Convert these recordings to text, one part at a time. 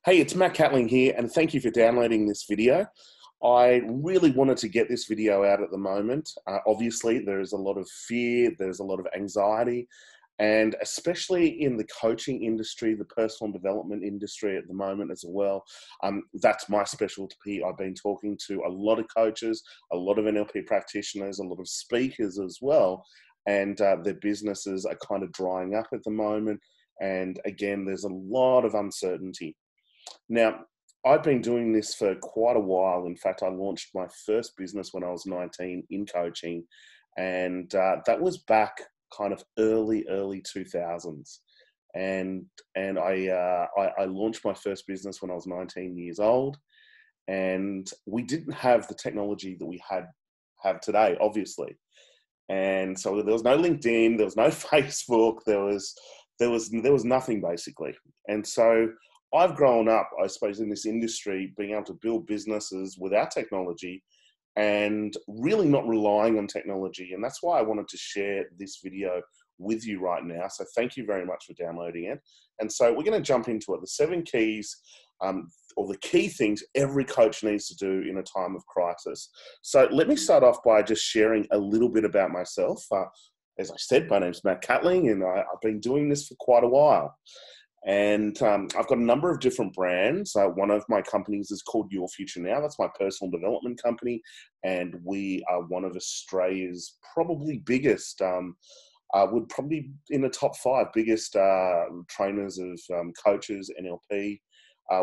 Hey, it's Matt Catling here, and thank you for downloading this video. I really wanted to get this video out at the moment. Obviously, there's a lot of fear, there's a lot of anxiety, and especially in the coaching industry, the personal development industry at the moment as well. That's my specialty. I've been talking to a lot of coaches, a lot of NLP practitioners, a lot of speakers as well, and their businesses are kind of drying up at the moment. And again, there's a lot of uncertainty. Now, I've been doing this for quite a while. In fact, I launched my first business when I was 19 in coaching, and that was back kind of early 2000s. And I launched my first business when I was 19 years old, and we didn't have the technology that we have today, obviously. And so there was no LinkedIn, there was no Facebook, there was nothing basically. And so I've grown up, I suppose, in this industry, being able to build businesses without technology and really not relying on technology. And that's why I wanted to share this video with you right now. So thank you very much for downloading it. And so we're going to jump into it. The 7 keys, or the key things every coach needs to do in a time of crisis. So let me start off by just sharing a little bit about myself. As I said, my name's Matt Catling, and I've been doing this for quite a while. And I've got a number of different brands. One of my companies is called Your Future Now. That's my personal development company. And we are one of Australia's probably biggest, would probably in the top 5 biggest trainers of coaches, NLP.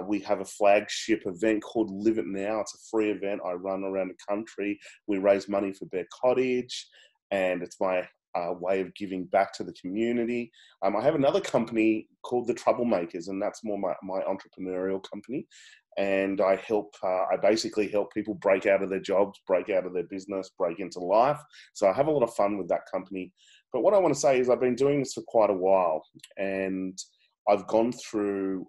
We have a flagship event called Live It Now. It's a free event I run around the country. We raise money for Bear Cottage, and it's my way of giving back to the community. I have another company called The Troublemakers, and that's more my entrepreneurial company. And I basically help people break out of their jobs, break out of their business, break into life. So I have a lot of fun with that company. But what I want to say is I've been doing this for quite a while, and I've gone through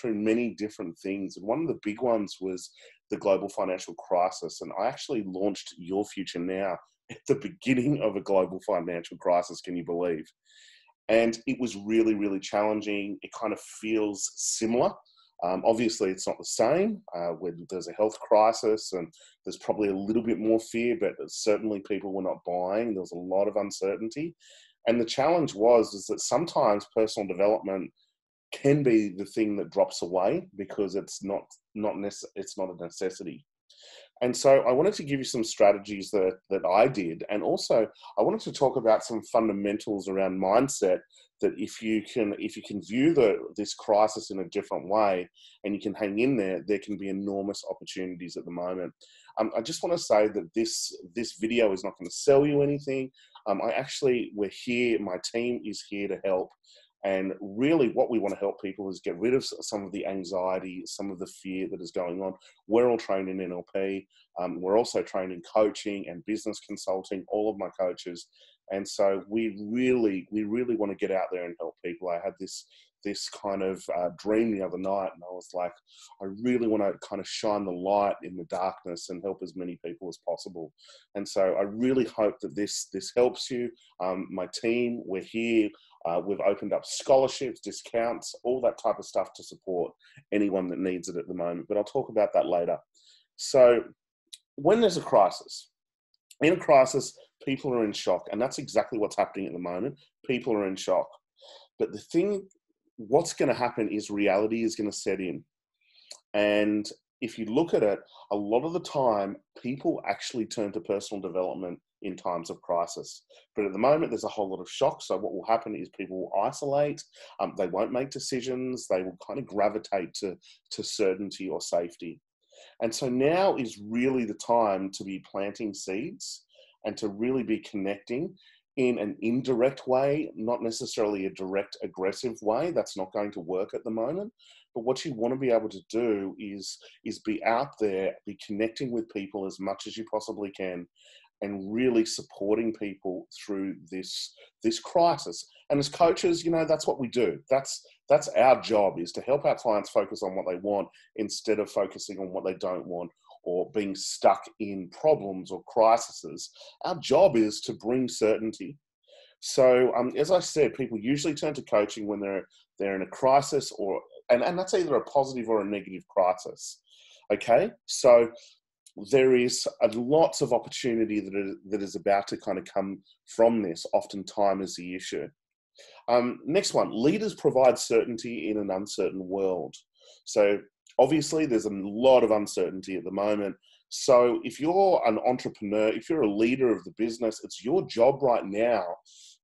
many different things. And one of the big ones was the global financial crisis. And I actually launched Your Future Now at the beginning of a global financial crisis, can you believe? And it was really, really challenging. It kind of feels similar. Obviously, it's not the same when there's a health crisis, and there's probably a little bit more fear, but certainly people were not buying. There was a lot of uncertainty. And the challenge is that sometimes personal development can be the thing that drops away because it's not a necessity. And so I wanted to give you some strategies that I did. And also I wanted to talk about some fundamentals around mindset that if you can view this crisis in a different way and you can hang in there can be enormous opportunities at the moment. I just want to say that this video is not going to sell you anything. We're here, my team is here to help. And really what we want to help people is get rid of some of the anxiety, some of the fear that is going on. We're all trained in NLP. We're also trained in coaching and business consulting, all of my coaches. And so we really want to get out there and help people. I had this kind of dream the other night, and I was like, I really want to kind of shine the light in the darkness and help as many people as possible. And so I really hope that this helps you. My team, we're here. We've opened up scholarships, discounts, all that type of stuff to support anyone that needs it at the moment. But I'll talk about that later. So when there's a crisis, in a crisis, people are in shock. And that's exactly what's happening at the moment. People are in shock. But what's going to happen is reality is going to set in. And if you look at it, a lot of the time, people actually turn to personal development in times of crisis. But at the moment, there's a whole lot of shock. So what will happen is people will isolate. They won't make decisions. They will kind of gravitate to certainty or safety. And so now is really the time to be planting seeds and to really be connecting in an indirect way, not necessarily a direct aggressive way. That's not going to work at the moment. But what you want to be able to do is be out there, be connecting with people as much as you possibly can, and really supporting people through this crisis. And as coaches, that's what we do. That's our job, is to help our clients focus on what they want instead of focusing on what they don't want or being stuck in problems or crises. Our job is to bring certainty. So as I said, people usually turn to coaching when they're in a crisis or and that's either a positive or a negative crisis. Okay, so there is lots of opportunity that is about to kind of come from this. Oftentimes is the issue. Next one, leaders provide certainty in an uncertain world. So obviously there's a lot of uncertainty at the moment. So if you're an entrepreneur, if you're a leader of the business, it's your job right now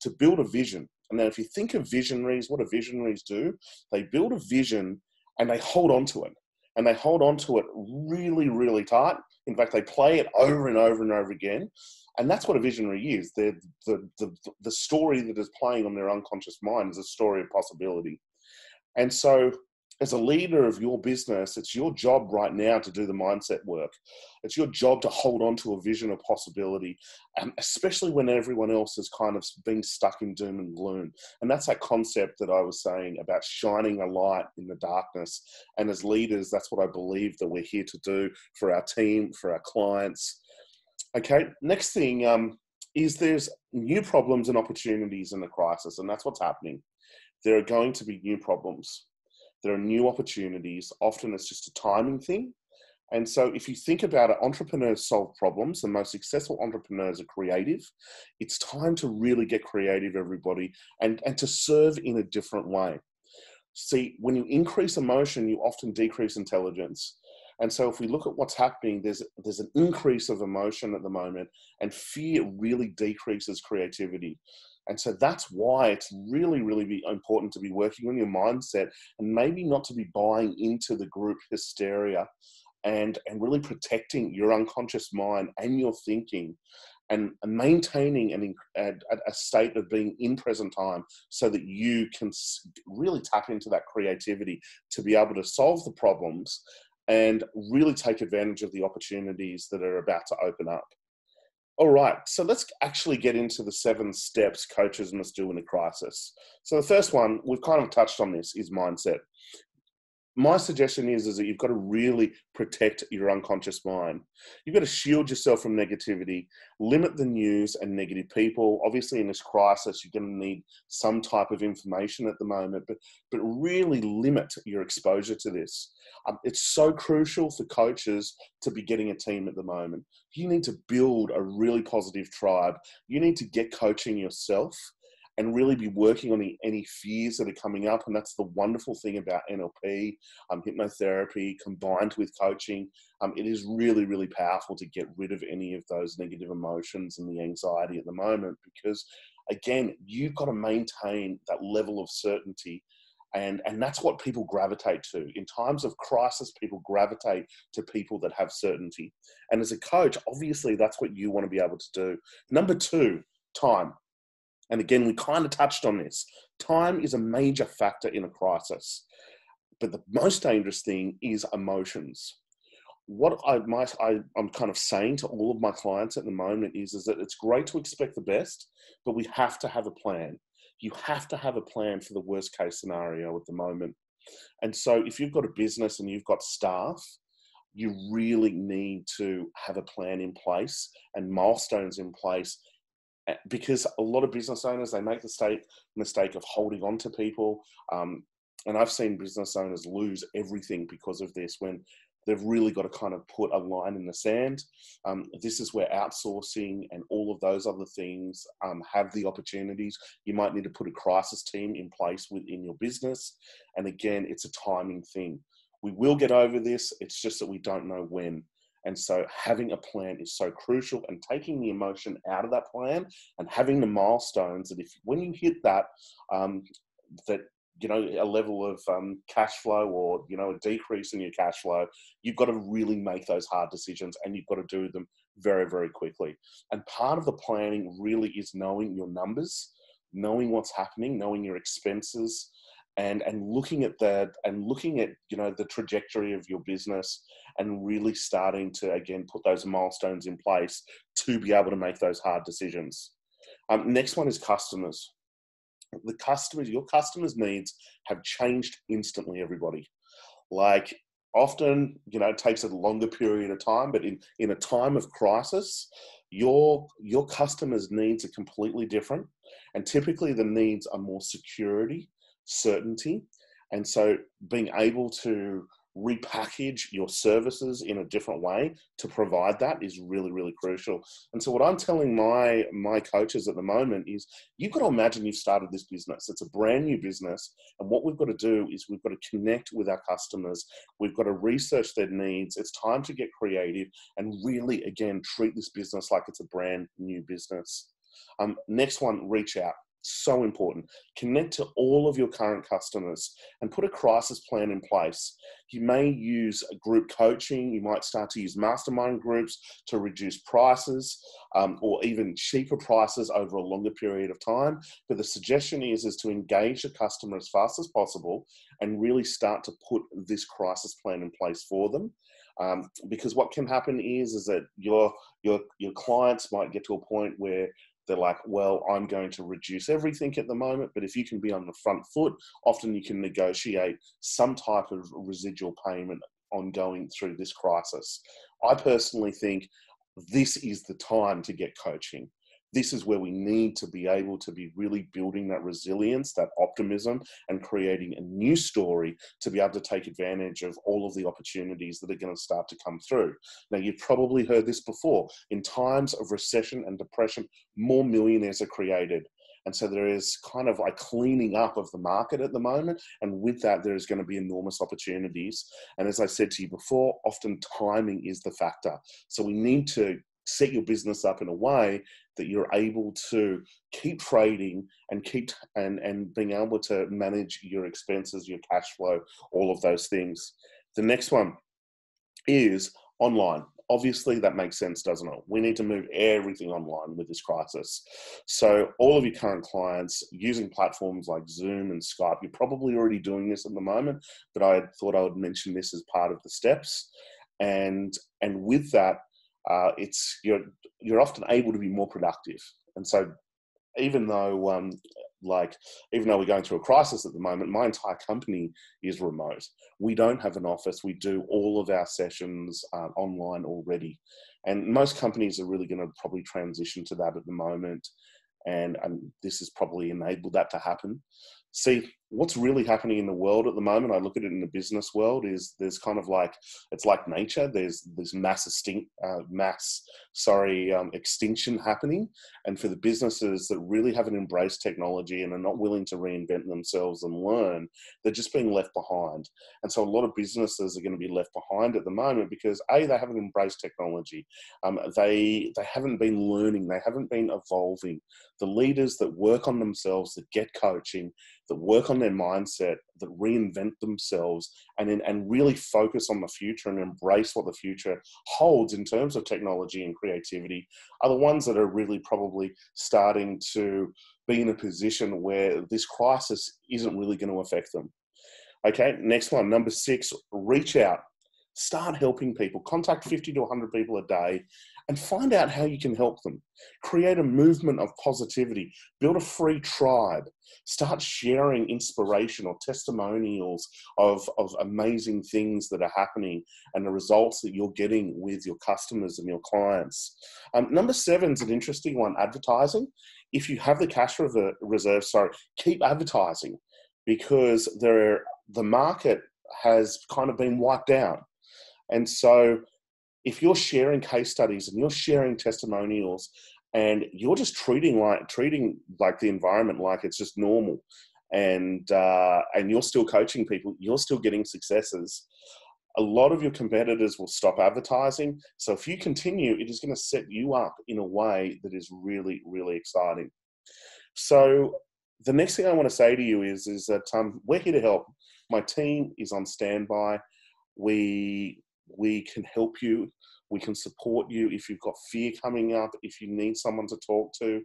to build a vision. And then if you think of visionaries, what do visionaries do? They build a vision and they hold on to it. And they hold on to it really, really tight. In fact, they play it over and over and over again. And that's what a visionary is. The story that is playing on their unconscious mind is a story of possibility. And so as a leader of your business, it's your job right now to do the mindset work. It's your job to hold on to a vision of possibility, especially when everyone else is kind of being stuck in doom and gloom. And that's that concept that I was saying about shining a light in the darkness. And as leaders, that's what I believe that we're here to do for our team, for our clients. Okay, next thing is there's new problems and opportunities in the crisis, and that's what's happening. There are going to be new problems. There are new opportunities. Often it's just a timing thing. And so if you think about it, entrepreneurs solve problems. The most successful entrepreneurs are creative. It's time to really get creative, everybody, and to serve in a different way. See, when you increase emotion, you often decrease intelligence. And so if we look at what's happening, there's an increase of emotion at the moment, and fear really decreases creativity. And so that's why it's really, really important to be working on your mindset and maybe not to be buying into the group hysteria and really protecting your unconscious mind and your thinking and maintaining a state of being in present time so that you can really tap into that creativity to be able to solve the problems and really take advantage of the opportunities that are about to open up. All right, so let's actually get into the 7 steps coaches must do in a crisis. So the first one, we've kind of touched on this, is mindset. My suggestion is that you've got to really protect your unconscious mind. You've got to shield yourself from negativity, limit the news and negative people. Obviously, in this crisis, you're going to need some type of information at the moment, but really limit your exposure to this. It's so crucial for coaches to be getting a team at the moment. You need to build a really positive tribe. You need to get coaching yourself and really be working on any fears that are coming up. And that's the wonderful thing about NLP, hypnotherapy combined with coaching. It is really, really powerful to get rid of any of those negative emotions and the anxiety at the moment, because again, you've got to maintain that level of certainty. And that's what people gravitate to. In times of crisis, people gravitate to people that have certainty. And as a coach, obviously that's what you want to be able to do. Number 2, time. And again, we kind of touched on this. Time is a major factor in a crisis. But the most dangerous thing is emotions. What I'm kind of saying to all of my clients at the moment is that it's great to expect the best, but we have to have a plan. You have to have a plan for the worst case scenario at the moment. And so if you've got a business and you've got staff, you really need to have a plan in place and milestones in place, because a lot of business owners, they make the mistake of holding on to people. And I've seen business owners lose everything because of this, when they've really got to kind of put a line in the sand. This is where outsourcing and all of those other things have the opportunities. You might need to put a crisis team in place within your business. And again, it's a timing thing. We will get over this. It's just that we don't know when. And so having a plan is so crucial, and taking the emotion out of that plan and having the milestones that when you hit that, a level of cash flow, or, a decrease in your cash flow, you've got to really make those hard decisions, and you've got to do them very, very quickly. And part of the planning really is knowing your numbers, knowing what's happening, knowing your expenses, and looking at that, and looking at, the trajectory of your business, and really starting to, again, put those milestones in place to be able to make those hard decisions. Next one is customers. Your customers' needs have changed instantly, everybody. Like, often, it takes a longer period of time, but in a time of crisis, your customers' needs are completely different. And typically the needs are more security, certainty, And so being able to repackage your services in a different way to provide that is really, really crucial. And so what I'm telling my coaches at the moment is, you've got to imagine you've started this business. It's a brand new business. And what we've got to do is we've got to connect with our customers. We've got to research their needs. It's time to get creative and really, again, treat this business like it's a brand new business. Next one, reach out. So important. Connect to all of your current customers and put a crisis plan in place. You may use group coaching. You might start to use mastermind groups to reduce prices, or even cheaper prices over a longer period of time. But the suggestion is to engage the customer as fast as possible and really start to put this crisis plan in place for them. Because what can happen is that your clients might get to a point where they're like, well, I'm going to reduce everything at the moment. But if you can be on the front foot, often you can negotiate some type of residual payment ongoing through this crisis. I personally think this is the time to get coaching. This is where we need to be able to be really building that resilience, that optimism, and creating a new story to be able to take advantage of all of the opportunities that are going to start to come through. Now, you've probably heard this before. In times of recession and depression, more millionaires are created. And so there is kind of a cleaning up of the market at the moment. And with that, there is going to be enormous opportunities. And as I said to you before, often timing is the factor. So we need to set your business up in a way that you're able to keep trading and being able to manage your expenses, your cash flow, all of those things. The next one is online. Obviously, that makes sense, doesn't it? We need to move everything online with this crisis. So all of your current clients using platforms like Zoom and Skype, you're probably already doing this at the moment, but I thought I would mention this as part of the steps. And with that, you're often able to be more productive. And so even though we're going through a crisis at the moment, my entire company is remote. We don't have an office. We do all of our sessions online already. And most companies are really going to probably transition to that at the moment. And this has probably enabled that to happen. See, what's really happening in the world at the moment, I look at it in the business world, is there's kind of like, it's like nature. There's mass extinction happening. And for the businesses that really haven't embraced technology and are not willing to reinvent themselves and learn, they're just being left behind. And so a lot of businesses are going to be left behind at the moment because A, they haven't embraced technology. They haven't been learning. They haven't been evolving. The leaders that work on themselves, that get coaching, that work on their mindset, that reinvent themselves and really focus on the future and embrace what the future holds in terms of technology and creativity are the ones that are really probably starting to be in a position where this crisis isn't really going to affect them. Okay, next one, number 6, reach out. Start helping people. Contact 50 to 100 people a day and find out how you can help them. Create a movement of positivity. Build a free tribe. Start sharing inspiration or testimonials of amazing things that are happening and the results that you're getting with your customers and your clients. Number 7 is an interesting one, advertising. If you have the cash reserve, keep advertising because the market has kind of been wiped out. And so if you're sharing case studies and you're sharing testimonials and you're just treating like the environment like it's just normal and you're still coaching people, you're still getting successes, a lot of your competitors will stop advertising. So if you continue, it is going to set you up in a way that is really, really exciting. So the next thing I want to say to you is that we're here to help. My team is on standby. We can help you. We can support you if you've got fear coming up, if you need someone to talk to,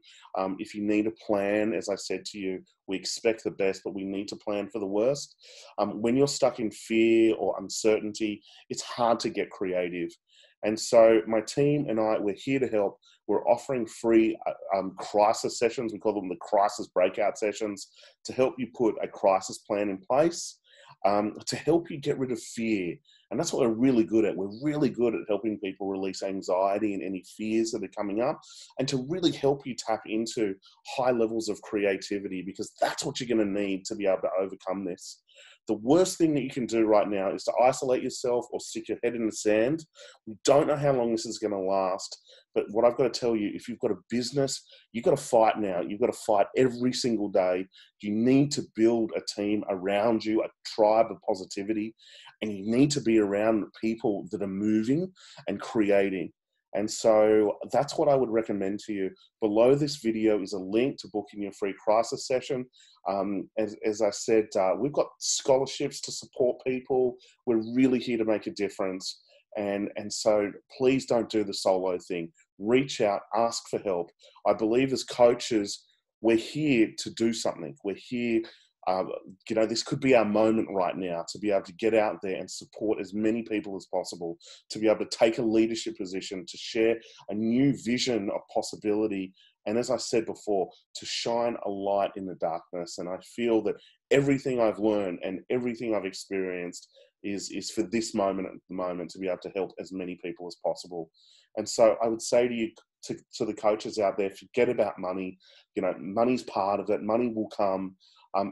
if you need a plan. As I said to you, we expect the best, but we need to plan for the worst. When you're stuck in fear or uncertainty, it's hard to get creative. And so my team and I, we're here to help. We're offering free crisis sessions. We call them the crisis breakout sessions to help you put a crisis plan in place, to help you get rid of fear. And that's what we're really good at. We're really good at helping people release anxiety and any fears that are coming up and to really help you tap into high levels of creativity because that's what you're going to need to be able to overcome this. The worst thing that you can do right now is to isolate yourself or stick your head in the sand. We don't know how long this is going to last, but what I've got to tell you, if you've got a business, you've got to fight now. You've got to fight every single day. You need to build a team around you, a tribe of positivity, and you need to be around people that are moving and creating. And so that's what I would recommend to you. Below this video is a link to booking your free crisis session. As I said, we've got scholarships to support people. We're really here to make a difference. And so please don't do the solo thing. Reach out, ask for help. I believe as coaches, we're here to do something. We're here, this could be our moment right now to be able to get out there and support as many people as possible, to be able to take a leadership position, to share a new vision of possibility. And as I said before, to shine a light in the darkness. And I feel that everything I've learned and everything I've experienced is for this moment at the moment, to be able to help as many people as possible. And so I would say to you, to the coaches out there, forget about money. Money's part of it. Money will come.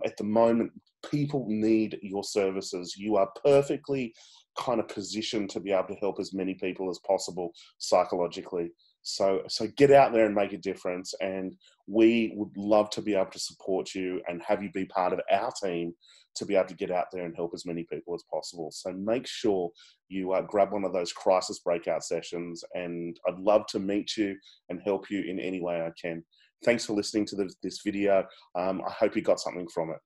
At the moment, people need your services. You are perfectly kind of positioned to be able to help as many people as possible psychologically. So get out there and make a difference. And we would love to be able to support you and have you be part of our team to be able to get out there and help as many people as possible. So make sure you grab one of those crisis breakout sessions, and I'd love to meet you and help you in any way I can. Thanks for listening to this video. I hope you got something from it.